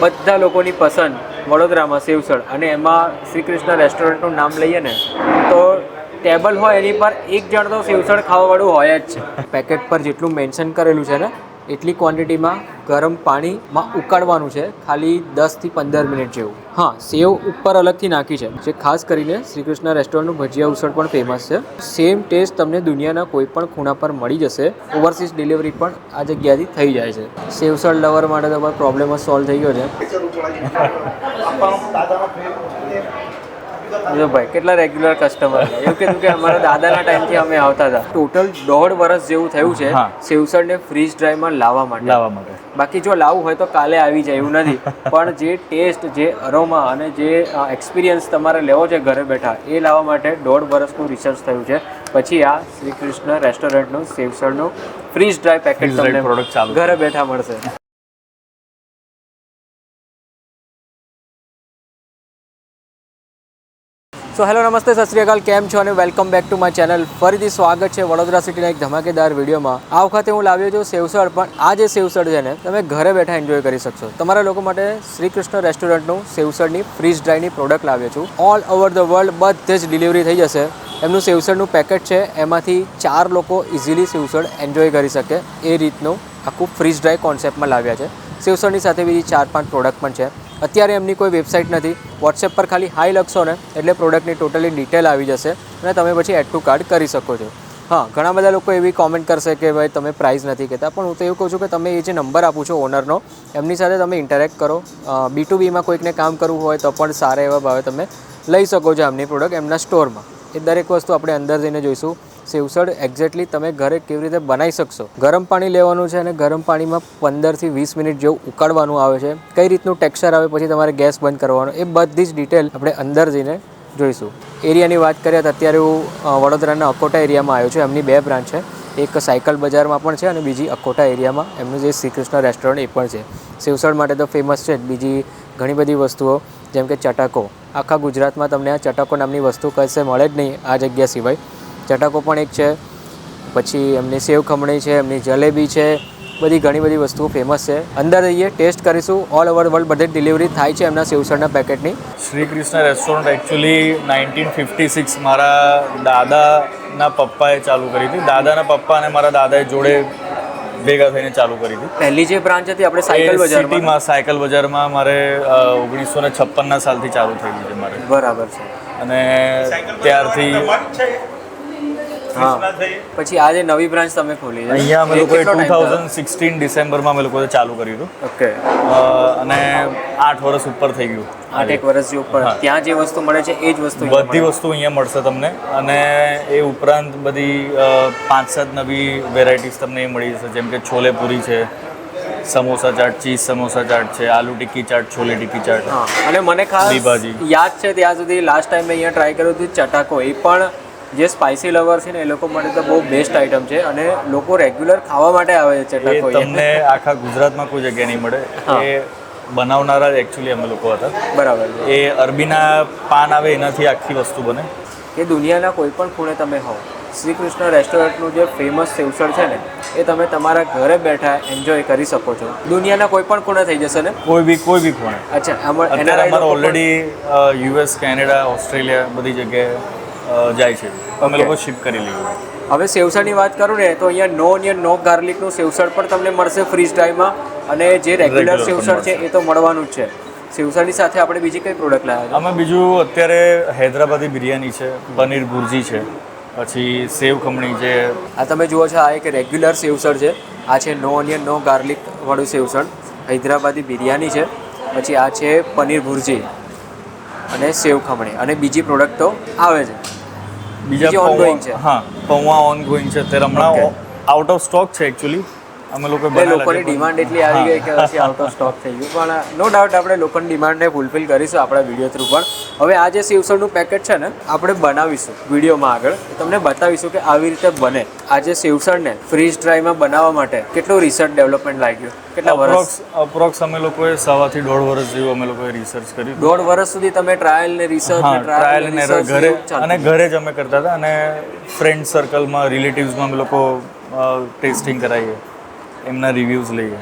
બધા લોકોની પસંદ વડોદરામાં સેવસળ, અને એમાં શ્રી કૃષ્ણ રેસ્ટોરન્ટનું નામ લઈએ ને તો ટેબલ હોય એની પર એક જણ તો સેવસળ ખાવાવાળું હોય જ છે. પેકેટ પર જેટલું મેન્શન કરેલું છે ને એટલી ક્વોન્ટિટીમાં ગરમ પાણીમાં ઉકાળવાનું છે, ખાલી 10 થી 15 મિનિટ જેવું. હા, સેવ ઉપર અલગથી નાખી છે, જે ખાસ કરીને શ્રી કૃષ્ણ રેસ્ટોરન્ટનું ભજીયા ઉસળ પણ ફેમસ છે. સેમ ટેસ્ટ તમને દુનિયાના કોઈ પણ ખૂણા પર મળી જશે. ઓવરસીઝ ડિલિવરી પણ આ જગ્યાથી થઈ જાય છે. સેવસળ લવર માટે તો પ્રોબ્લેમ જ સોલ્વ થઈ ગયો છે. જો ભાઈ કેટલા રેગ્યુલર કસ્ટમર, એવું કીધું કે અમારા દાદાના ટાઈમથી અમે આવતા હતા. ટોટલ 1.5 વર્ષ જેવું થયું છે સેવસળને ફ્રીઝ ડ્રાયમાં લાવવા માટે. બાકી જો લાવવું હોય તો કાલે આવી જાય એવું નથી, પણ જે ટેસ્ટ, જે અરોમા અને જે એક્સપિરિયન્સ તમારે લેવો છે ઘરે બેઠા, એ લાવવા માટે 1.5 વર્ષનું રિસર્ચ થયું છે. પછી આ શ્રી કૃષ્ણ રેસ્ટોરન્ટનું સેવસળનું ફ્રીઝ ડ્રાય પેકેટ તમને ઘરે બેઠા મળશે. સો હેલો, નમસ્તે, સત શ્રી અકાલ, કેમ છો અને welcome back to my channel. ફરીથી સ્વાગત છે વડોદરા સિટીના એક ધમાકેદાર વિડીયોમાં. આ વખતે હું લાવ્યો છું સેવસળ, પણ આ જે સેવસળ છે ને તમે ઘરે બેઠા એન્જોય કરી શકશો. તમારા લોકો માટે શ્રી કૃષ્ણ રેસ્ટોરન્ટનું સેવસળની ફ્રીઝ ડ્રાયની પ્રોડક્ટ લાવ્યો છું. ઓલ ઓવર ધ વર્લ્ડ બધે જ ડિલિવરી થઈ જશે. એમનું સેવસળનું પેકેટ છે, એમાંથી 4 લોકો ઇઝીલી સેવસળ એન્જોય કરી શકે એ રીતનું આખું ફ્રીઝ ડ્રાય કોન્સેપ્ટમાં લાવ્યા છે. સેવસળની સાથે બીજી 4-5 પ્રોડક્ટ પણ છે. અત્યારે એમની કોઈ વેબસાઇટ નથી. વોટ્સએપ પર ખાલી હાઈ લખશો ને એટલે પ્રોડક્ટની ટોટલી ડિટેલ આવી જશે અને તમે પછી એડ ટુ કાર્ટ કરી શકો છો. હા, ઘણા બધા લોકો એવી કોમેન્ટ કરશે કે ભાઈ તમે પ્રાઇસ નથી કહેતા, પણ હું તો એવું કહું છું કે તમે એ જે નંબર આપું છો ઓનરનો, એમની સાથે તમે ઇન્ટરેક્ટ કરો. B2Bમાં કોઈકને કામ કરવું હોય તો પણ સારા એવા ભાવે તમે લઈ શકો છો એમની પ્રોડક્ટ એમના સ્ટોરમાં. એ દરેક વસ્તુ આપણે અંદર જઈને જોઈશું. સેવસળ એક્ઝેક્ટલી તમે ઘરે કેવી રીતે બનાવી શકશો. ગરમ પાણી લેવાનું છે અને ગરમ પાણીમાં 15 થી 20 મિનિટ જેવું ઉકાળવાનું આવે છે. કઈ રીતનું ટેક્સચર આવે પછી તમારે ગેસ બંધ કરવાનો, એ બધી જ ડિટેલ આપણે અંદર જઈને જોઈશું. એરિયાની વાત કરીએ તો અત્યારે હું વડોદરાના અકોટા એરિયામાં આવ્યો છું. એમની 2 બ્રાન્ચ છે, એક સાયકલ બજારમાં પણ છે અને બીજી અકોટા એરિયામાં એમનું જે શ્રી કૃષ્ણ રેસ્ટોરન્ટ એ પણ છે. સેવસળ માટે તો ફેમસ છે જ. બીજી ઘણી બધી વસ્તુઓ જેમ કે ચટાકો, આખા ગુજરાતમાં તમને આ ચટાકો નામની વસ્તુ કશે મળે જ નહીં આ જગ્યા સિવાય. ચટાકો પણ એક છે. પછી એમની સેવ ખમણી છે, એમની જલેબી છે, બધી ઘણી બધી વસ્તુઓ ફેમસ છે. અંદર જઈએ, ટેસ્ટ કરીશું. ઓલ ઓવર વર્લ્ડ બધે ડિલિવરી થાય છે એમના સેવસળના પેકેટની. શ્રી કૃષ્ણ રેસ્ટોરન્ટ એકચ્યુઅલી 1956 મારા દાદાના પપ્પાએ ચાલુ કરી હતી. દાદાના પપ્પા અને મારા દાદાએ જોડે ભેગા થઈને ચાલુ કરી હતી. પહેલી જે બ્રાન્ચ હતી આપણે સાયકલ બજારમાં, સિટીમાં સાયકલ બજારમાં મારે 1956ના સાલથી ચાલુ થઈ ગઈ છે મારે. બરાબર છે. અને ત્યારથી હા, પછી આ જે નવી બ્રાન્ચ તમે ખોલી છે અહીંયા અમે લોકોએ 2016 ડિસેમ્બરમાં અમે લોકોએ ચાલુ કર્યું હતું. ઓકે. અને 8 વર્ષ ઉપર થઈ ગયું. 8 વર્ષ જે ઉપર. ત્યાં જે વસ્તુ મળે છે એ જ વસ્તુ બધી વસ્તુ અહીંયા મળશે તમને. અને એ ઉપરાંત બધી 5-7 નવી વેરાયટીઝ તમને એ મળી જશે, જેમ કે છોલે પૂરી છે, સમોસા ચાટ, ચીઝ સમોસા ચાટ છે, આલુ ટિક્કી ચાટ, છોલે ટિક્કી ચાટ. હા, અને મને ખાસ યાદ છે ત્યાં સુધી લાસ્ટ ટાઈમ મેં અહીંયા ટ્રાય કર્યું હતું ચટાકો. એ પણ જે સ્પાઇસી લવર છે ને એ લોકો માટે તો બહુ બેસ્ટ આઈટમ છે અને લોકો રેગ્યુલર ખાવા માટે આવે છે ચટાકો. તમને આખા ગુજરાતમાં કોઈ જગ્યાએ નહીં મળે. એ બનાવનારા જ એકચ્યુઅલી અમે લોકો હતા. બરાબર. એ અરબીના પાન આવે એનાથી આખી વસ્તુ બને. એ દુનિયાના કોઈ પણ ખૂણે તમે હો, શ્રી કૃષ્ણ રેસ્ટોરન્ટનું જે ફેમસ સેવસળ છે ને એ તમે તમારા ઘરે બેઠા એન્જોય કરી શકો છો. દુનિયાના કોઈ પણ ખૂણે થઈ જશે ને, કોઈ બી ખૂણે. અચ્છા, અત્યારે અમારે ઓલરેડી US, કેનેડા, ઓસ્ટ્રેલિયા બધી જગ્યાએ જાય છે. અમે લોકો શિપ કરી લઈએ. હવે સેવસળની વાત કરું ને તો અહીંયા નો ઓનિયન નો ગાર્લિકનું સેવસળ પણ તમને મળશે ફ્રીઝ ડ્રાયમાં, અને જે રેગ્યુલર સેવસળ છે એ તો મળવાનું જ છે. સેવસળની સાથે આપણે બીજી કઈ પ્રોડક્ટ લાવ્યા છે? અમે બીજું અત્યારે હૈદરાબાદી બિરયાની છે, પનીર ભુરજી છે, પછી સેવ ખમણી છે. આ તમે જુઓ છો, આ એક રેગ્યુલર સેવસળ છે. આ છે નો ઓનિયન નો ગાર્લિક વાળું સેવસળ. હૈદરાબાદી બિરયાની છે, પછી આ છે પનીર ભુરજી અને સેવ ખમણી, અને બીજી પ્રોડક્ટ તો આવે છે. બીજા ઓનગોઈંગ છે. હા, પૌવા ઓનગોઈંગ છે. અત્યારે હમણાં આઉટ ઓફ સ્ટોક છે એકચ્યુઅલી. અમે લોકોની ડિમાન્ડ એટલી આવી ગઈ કે પછી આઉટ ઓફ સ્ટોક થઈ ગયું, પણ નો ડાઉટ આપણે લોકોની ડિમાન્ડને ફૂલફિલ કરીશું આપણા વિડીયો થ્રુ. પણ હવે આ જે સેવસળનું પેકેટ છે ને આપણે બનાવીશું વિડીયોમાં આગળ, તમને બતાવીશું કે આવી રીતે બને. આ જે સેવસળને ફ્રીઝ ડ્રાયમાં બનાવવા માટે કેટલું રિસર્ચ ડેવલપમેન્ટ લાગ્યું? કેટલા વર્ષ? અપ્રોક્સ અમે લોકોએ 1.5 થી 1.5 વર્ષ જેવું અમે લોકોએ રિસર્ચ કર્યું. 1.5 વર્ષ સુધી તમે ટ્રાયલ ને રિસર્ચ ટ્રાયલ એન્ડ એરર ઘરે જ અમે કરતા હતા, અને ફ્રેન્ડ સર્કલમાં, રિલેટિવ્સમાં અમે લોકો ટેસ્ટિંગ કરાવીએ, એમના રિવ્યૂઝ લઈએ.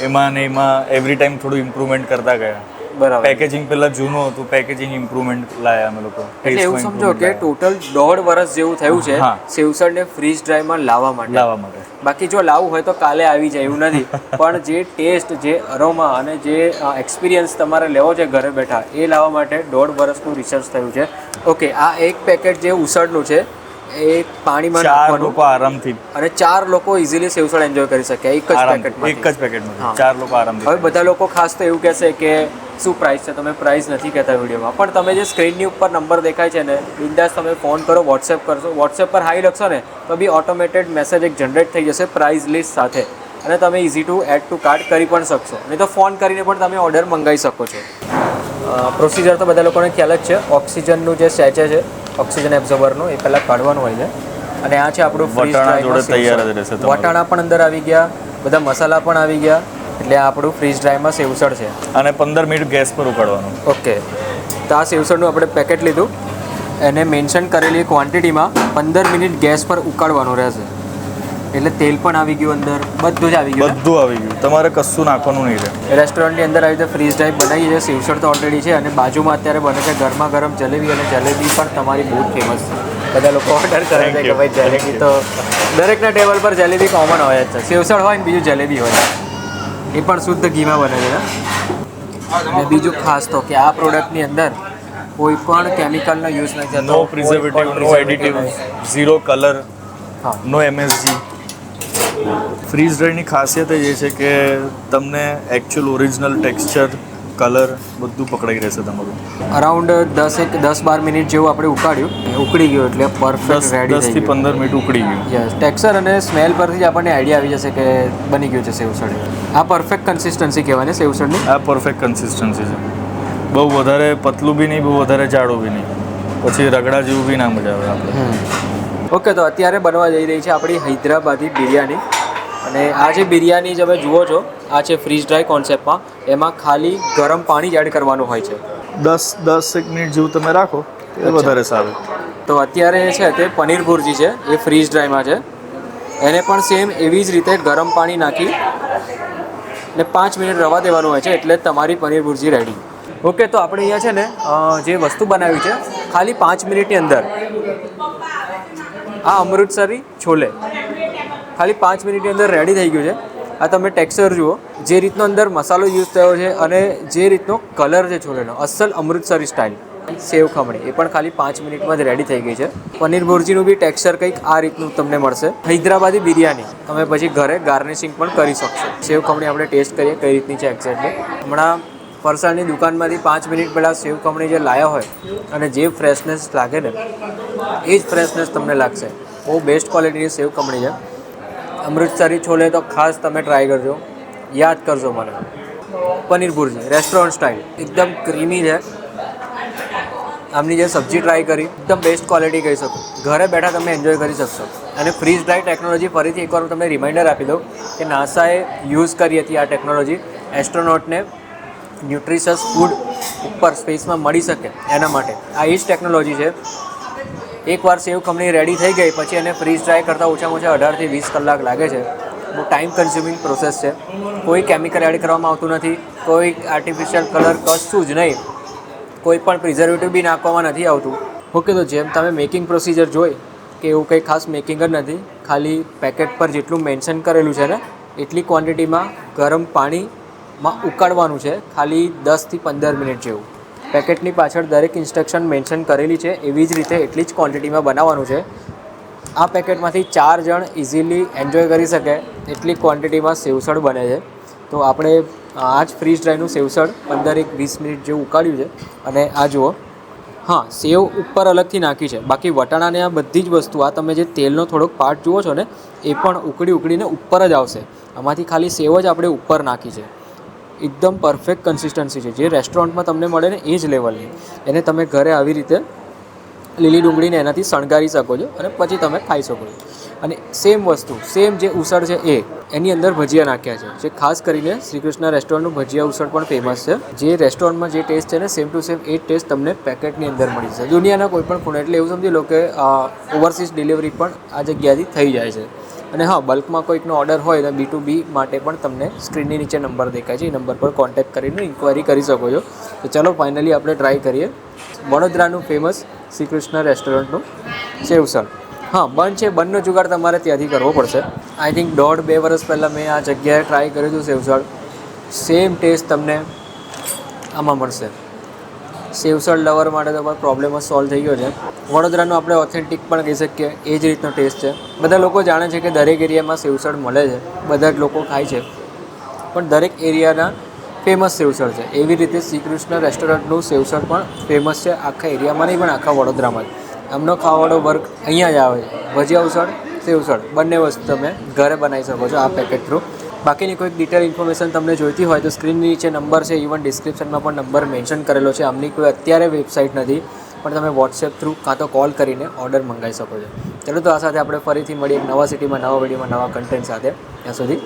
એમાં ને એમાં એવરી ટાઈમ થોડું ઇમ્પ્રુવમેન્ટ કરતા ગયા. બરાબર. પેકેજિંગ પહેલાં જૂનું હતું, પેકેજિંગ ઇમ્પ્રુવમેન્ટ લાયા અમે લોકો. એટલે એવું સમજો કે ટોટલ 1.5 વર્ષ જેવું થયું છે સેવસળને ફ્રીઝ ડ્રાઈમાં લાવવા માટે. બાકી જો લાવવું હોય તો કાલે આવી જાય એવું નથી, પણ જે ટેસ્ટ, જે અરોમા અને જે એક્સપિરિયન્સ તમારે લેવો છે ઘરે બેઠા, એ લાવવા માટે 1.5 વર્ષનું રિસર્ચ થયું છે. ઓકે, આ એક પેકેટ જે ઉસળનું છે એ પાણીમાં 4 લોકો આરામથી, અને 4 લોકો ઇઝીલી સેવસળ એન્જોય કરી શકે એક જ પેકેટમાં. 4 લોકો આરામથી. હવે બધા લોકો ખાસ તો એવું કહેશે કે શું પ્રાઇસ છે, તમે પ્રાઇસ નથી કહેતા વિડીયોમાં, પણ તમે જે સ્ક્રીનની ઉપર નંબર દેખાય છે ને, બિંદાસ તમે ફોન કરો, વોટ્સએપ કરશો, વોટ્સએપ પર હાઈ લખશો ને તો બી ઓટોમેટેડ મેસેજ એક જનરેટ થઈ જશે પ્રાઇસ લિસ્ટ સાથે, અને તમે easy to add to cart કરી પણ શકશો, નહીં તો ફોન કરીને પણ તમે ઓર્ડર મંગાવી શકો છો. પ્રોસિજર તો બધા લોકોને ખ્યાલ જ છે. ઓક્સિજનનું જે સેચે છે, ઓક્સિજન એબ્ઝોર્બરનું, એ પહેલાં કાઢવાનું હોય છે. અને આ છે આપણું વટાણા જોડે તૈયાર જ રહેશે. વટાણા પણ અંદર આવી ગયા, બધા મસાલા પણ આવી ગયા, એટલે આ આપણું ફ્રીઝ ડ્રાયમાં સેવસળ છે. અને 15 મિનિટ ગેસ પર ઉકાળવાનું. ઓકે, તો આ સેવસળનું આપણે પેકેટ લીધું, એને મેન્શન કરેલી ક્વોન્ટિટીમાં 15 મિનિટ ગેસ પર ઉકાળવાનું રહેશે. એટલે તેલ પણ આવી ગયું અંદર, બધું જ આવી ગયું. બધું આવી ગયું, તમારે કશું નાખવાનું નહીં રહે. રેસ્ટોરન્ટની અંદર આવી રીતે ફ્રીઝ ડ્રાઈવ બનાવી છે. સેવસળ તો ઓલરેડી છે, અને બાજુમાં અત્યારે બને છે ગરમા ગરમ જલેબી, અને જલેબી પણ તમારી બહુ ફેમસ છે. બધા લોકો ઓર્ડર કરે છે કે ભાઈ જલેબી તો દરેકના ટેબલ પર જલેબી કોમન હોય જ છે. સેવસળ હોય ને બીજું જલેબી હોય, એ પણ શુદ્ધ ઘીમાં બને છે. અને બીજું ખાસ તો કે આ પ્રોડક્ટની અંદર કોઈ પણ કેમિકલનો યુઝ નથી થતો. નો પ્રિઝર્વેટિવ, નો એડિટિવ, ઝીરો કલર, નો MSG. ફ્રીઝ ડ્રાયની ખાસિયત એ છે કે તમને એકચ્યુઅલ ઓરિજિનલ ટેક્સચર, કલર બધું પકડાઈ રહેશે તમારું. અરાઉન્ડ 10-12 મિનિટ જેવું આપણે ઉકાળ્યું, ઉકળી ગયું એટલે પરફેક્ટ રેડી થઈ 10 થી 15 મિનિટ ઉકળી ગયું. યસ, ટેક્સચર અને સ્મેલ પરથી જ આપણને આઈડિયા આવી જશે કે બની ગયું છે સેવસળ. આ પરફેક્ટ કન્સિસ્ટન્સી કહેવાય ને સેવસળની. આ પરફેક્ટ કન્સિસ્ટન્સી છે. બહુ વધારે પતલું બી નહીં, બહુ વધારે જાડું બી નહીં, પછી રગડા જેવું બી ના મજા આવે આપણે. ઓકે, તો અત્યારે બનવા જઈ રહી છે આપણી હૈદરાબાદી બિરયાની. અને આ જે બિરયાની તમે જુઓ છો, આ છે ફ્રીઝ ડ્રાય કોન્સેપ્ટમાં. એમાં ખાલી ગરમ પાણી જ એડ કરવાનું હોય છે. 10 મિનિટ જેવું તમે રાખો એ વધારે સારું. તો અત્યારે છે તે પનીર ભુરજી છે, એ ફ્રીઝ ડ્રાયમાં છે. એને પણ સેમ એવી જ રીતે ગરમ પાણી નાખી ને 5 મિનિટ રવા દેવાનું હોય છે, એટલે તમારી પનીર ભુરજી રેડી. ઓકે, તો આપણે અહીંયા છે ને જે વસ્તુ બનાવી છે ખાલી 5 મિનિટની અંદર, આ અમૃતસરી છોલે ખાલી 5 મિનિટની અંદર રેડી થઈ ગયું છે. આ તમે ટેક્સચર જુઓ, જે રીતનો અંદર મસાલો યુઝ થયો છે અને જે રીતનો કલર છે છોલેનો, અસલ અમૃતસરી સ્ટાઇલ. સેવ ખમણી એ પણ ખાલી 5 મિનિટમાં જ રેડી થઈ ગઈ છે. પનીર ભુરજીનું બી ટેક્સચર કંઈક આ રીતનું તમને મળશે. હૈદરાબાદી બિરયાની તમે પછી ઘરે ગાર્નિશિંગ પણ કરી શકશો. સેવ ખમણી આપણે ટેસ્ટ કરીએ કઈ રીતની છે એક્ઝેક્ટલી. હમણાં ફરસાણની દુકાનમાંથી 5 મિનિટ પહેલાં સેવ ખમણી જે લાયા હોય અને જે ફ્રેશનેસ લાગે ને, એ જ ફ્રેશનેસ તમને લાગશે. બહુ બેસ્ટ ક્વોલિટીની સેવ ખમણી છે. અમૃતસરી છોલે તો ખાસ તમે ટ્રાય કરજો, યાદ કરજો મને. પનીર ભુરજી રેસ્ટોરન્ટ સ્ટાઇલ, એકદમ ક્રીમી છે. આમની જે સબ્જી ટ્રાય કરી, એકદમ બેસ્ટ ક્વોલિટી કહી શકો. ઘરે બેઠા તમે એન્જોય કરી શકશો. અને ફ્રીઝ ડ્રાય ટેકનોલોજી ફરીથી એકવાર હું તમને રિમાઇન્ડર આપી દઉં કે નાસાએ યુઝ કરી હતી આ ટેકનોલોજી એસ્ટ્રોનોટને ન્યુટ્રિશસ ફૂડ ઉપર સ્પેસમાં મળી શકે એના માટે. આ એ જ ટેકનોલોજી છે. એકવાર સેવ ખમણી રેડી થઈ ગઈ પછી એને ફ્રીઝ ડ્રાય કરતાં ઓછામાં ઓછા 18 થી 20 કલાક લાગે છે. બહુ ટાઈમ કન્ઝ્યુમિંગ પ્રોસેસ છે. કોઈ કેમિકલ એડ કરવામાં આવતું નથી, કોઈ આર્ટિફિશિયલ કલર કશું જ નહીં, કોઈ પણ પ્રિઝર્વેટિવ બી નાખવામાં નથી આવતું. ઓકે, તો જેમ તમે મેકિંગ પ્રોસિજર જોઈ કે એવું કંઈ ખાસ મેકિંગ જ નથી, ખાલી પેકેટ પર જેટલું મેન્શન કરેલું છે ને એટલી ક્વોન્ટિટીમાં ગરમ પાણીમાં ઉકાળવાનું છે, ખાલી 10 થી 15 મિનિટ જેવું. પેકેટની પાછળ દરેક ઇન્સ્ટ્રક્શન મેન્શન કરેલી છે, એવી જ રીતે એટલી જ ક્વોન્ટિટીમાં બનાવવાનું છે. આ પેકેટમાંથી 4 જણ ઇઝીલી એન્જોય કરી શકે એટલી ક્વોન્ટિટીમાં સેવસળ બને છે. તો આપણે આ જ ફ્રીઝ ડ્રાયનું સેવસળ 15-20 મિનિટ જેવું ઉકાળ્યું છે. અને આ જુઓ, હા, સેવ ઉપર અલગથી નાખી છે, બાકી વટાણાને આ બધી જ વસ્તુ, આ તમે જે તેલનો થોડોક પાર્ટ જુઓ છો ને, એ પણ ઉકળીને ઉપર જ આવશે. આમાંથી ખાલી સેવ જ આપણે ઉપર નાખી છે. એકદમ પરફેક્ટ કન્સિસ્ટન્સી છે, જે રેસ્ટોરન્ટમાં તમને મળે ને એ જ લેવલની. એને તમે ઘરે આવી રીતે લીલી ડુંગળીને એનાથી શણગારી શકો છો અને પછી તમે ખાઈ શકો છો. અને સેમ વસ્તુ, સેમ જે ઉસળ છે એની અંદર ભજીયા નાખ્યા છે, જે ખાસ કરીને શ્રી કૃષ્ણ રેસ્ટોરન્ટનું ભજીયા ઉસળ પણ ફેમસ છે. જે રેસ્ટોરન્ટમાં જે ટેસ્ટ છે ને, સેમ ટુ સેમ એ જ ટેસ્ટ તમને પેકેટની અંદર મળી જશે દુનિયાના કોઈ પણ ખૂણે. એટલે એવું સમજી લો કે ઓવરસીઝ ડિલિવરી પણ આ જગ્યાથી થઈ જાય છે. અને હા, બલ્કમાં કોઈકનો ઓર્ડર હોય તો B2B માટે પણ તમને સ્ક્રીનની નીચે નંબર દેખાય છે, એ નંબર પર કોન્ટેક્ટ કરીને ઇન્ક્વાયરી કરી શકો છો. તો ચલો ફાઇનલી આપણે ટ્રાય કરીએ વડોદરાનું ફેમસ શ્રી કૃષ્ણ રેસ્ટોરન્ટનું સેવસળ. હા, બંધ છે, બંધનો જુગાડ તમારે ત્યાંથી કરવો પડશે. આઈ થિંક 1.5-2 વર્ષ પહેલાં મેં આ જગ્યાએ ટ્રાય કર્યું હતું સેવસળ. સેમ ટેસ્ટ તમને આમાં મળશે. સેવસળ લવર માટે તો પણ પ્રોબ્લેમ જ સોલ્વ થઈ ગયો છે. વડોદરાનું આપણે ઓથેન્ટિક પણ કહી શકીએ, એ જ રીતનો ટેસ્ટ છે. બધા લોકો જાણે છે કે દરેક એરિયામાં સેવસળ મળે છે, બધા જ લોકો ખાય છે, પણ દરેક એરિયાના ફેમસ સેવસળ છે. એવી રીતે શ્રી કૃષ્ણ રેસ્ટોરન્ટનું સેવસળ પણ ફેમસ છે આખા એરિયામાં નહીં, પણ આખા વડોદરામાં જ. એમનો ખાવાનો વર્ક અહીંયા જ આવે છે. ભજીયા ઉસળ, સેવસળ બંને વસ્તુ તમે ઘરે બનાવી શકો છો આ પેકેટ થ્રુ. બાકીની કોઈક ડિટેલ ઇન્ફોર્મેશન તમને જોઈતી હોય તો સ્ક્રીનની નીચે નંબર છે, ઇવન ડિસ્ક્રિપ્શનમાં પણ નંબર મેન્શન કરેલો છે. આમની કોઈ અત્યારે વેબસાઇટ નથી, પણ તમે વોટ્સએપ થ્રુ કાં તો કોલ કરીને ઓર્ડર મંગાવી શકો છો. ચલો, તો આ સાથે આપણે ફરીથી મળીએ એક નવા સિટીમાં, નવા વિડીયોમાં, નવા કન્ટેન્ટ સાથે. ત્યાં સુધી